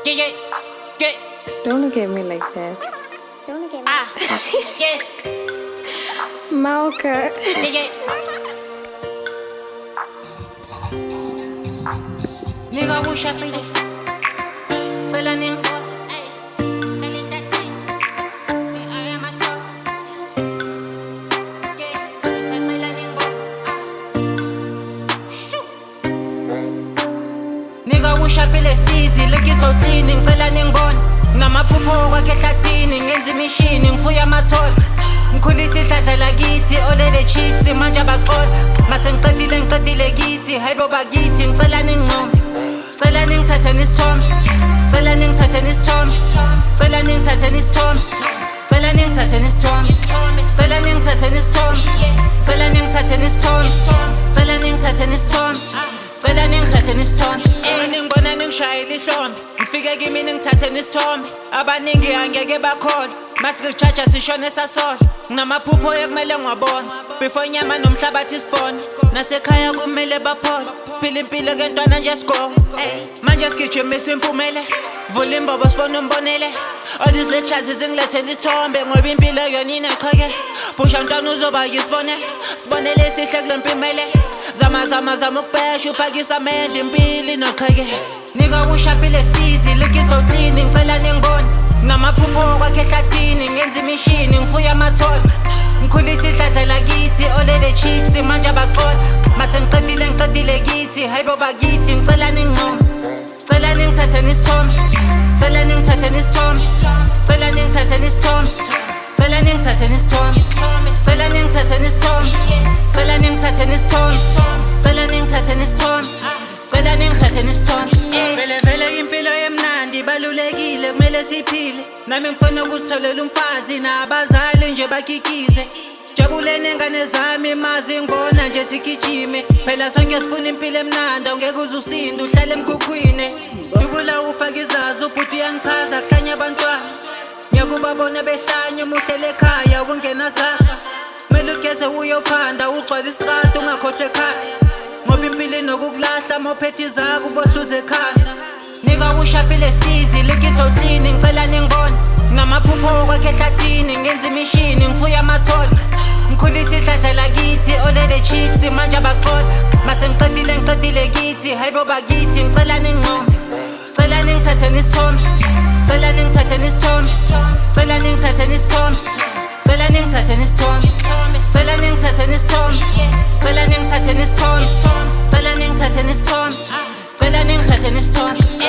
Yeah, yeah, yeah. Don't look at me like that. Don't look at me. Ah, yeah, Malka. yeah, yeah. Nigga, who shot me? Cela ning. Nigga, who shot me? Easy, looking so clean. Cela ning bon. Namaphupho kwakhe ehlathini ngenza imishini ngifuya amathole ngikhulisa ihlahla lakithi ole the chicks manje abaqola mase ngiqedile kithi hayibo bakithi ngicela ningcono cela ningithatheni isithombe cela ningithatheni isithombe cela ningithatheni isithombe cela ningithatheni isithombe cela ningithatheni isithombe cela ningithatheni isithombe cela ningithatheni isithombe cela ningithatheni isithombe ningibona ningishayela ihlombe ngifike kimi ningithatheni isithombe abaningi angeke bakholwa masikujudge sishone sasohla nginamaphupho ekumele ngiwabona before inyama nomhlabathi isibone nasekhaya kumele baphole phila impilo kentwana nje sigo manje sigijimisa impumele vula imbobo sibone umbonele all these lectures zingilethela isithombe ngoba impilo yona ineqheke phusha ntwana uzoba yisibonele sibonele esihle kule mpimele zama ukubhesha uphakisa amende impilo inoqheke nigga ushapile stizi looking so clean ngicela ningibone namaphupho kwakhe ehlathini ngenza imishini ngifuya amathole ngikhulisa ihlahla lakithi ole the chicks manje abaqola mase ngiqedile kithi hayibo bakithi ngicela ningcono cela ningithatheni isithombe cela ningithatheni isithombe cela ningithatheni isithombe cela ningithatheni isithombe cela ningithatheni isithombe cela ningithatheni isithombe cela ningithatheni isithombe cela ningithatheni isithombe vele impilo emnandi ibalulekile kumele siphile nami ngifuna ukuzitholela umfazi nabazali nje bakikize jabuleni ngane zami mazi ngibona nje sigijime phela sonke sifuna impilo emnandi ungeke uze usinde uhlale emkhukhwini ubula ufaka izazi ubhuti uyangichaza kuhlanya abantwana ngiyakubabona behlanye umuhlele ekhaya ungena zaka kumele ugeze uyophanda ugcwala isitrati ungakhohlwa ekhaya ngoba impilo inokukulahla mawuphethe izakho ubohluze ekhanda nigga ushapile stizi looking so clean ngicela ningibone namaphupho kwakhe ehlathini ngenza imishini ngifuya amathole ngikhulisa ihlahla lakithi ole the chicks manje abaqola mase ngiqedile kithi hayibo bakithi ngicela ningcono cela ningithatheni isithombe cela ningithatheni isithombe cela ningithatheni isithombe cela ningithatheni isithombe cela ningithatheni isithombe cela ningithatheni isithombe cela ningithatheni isithombe cela ningithatheni isithombe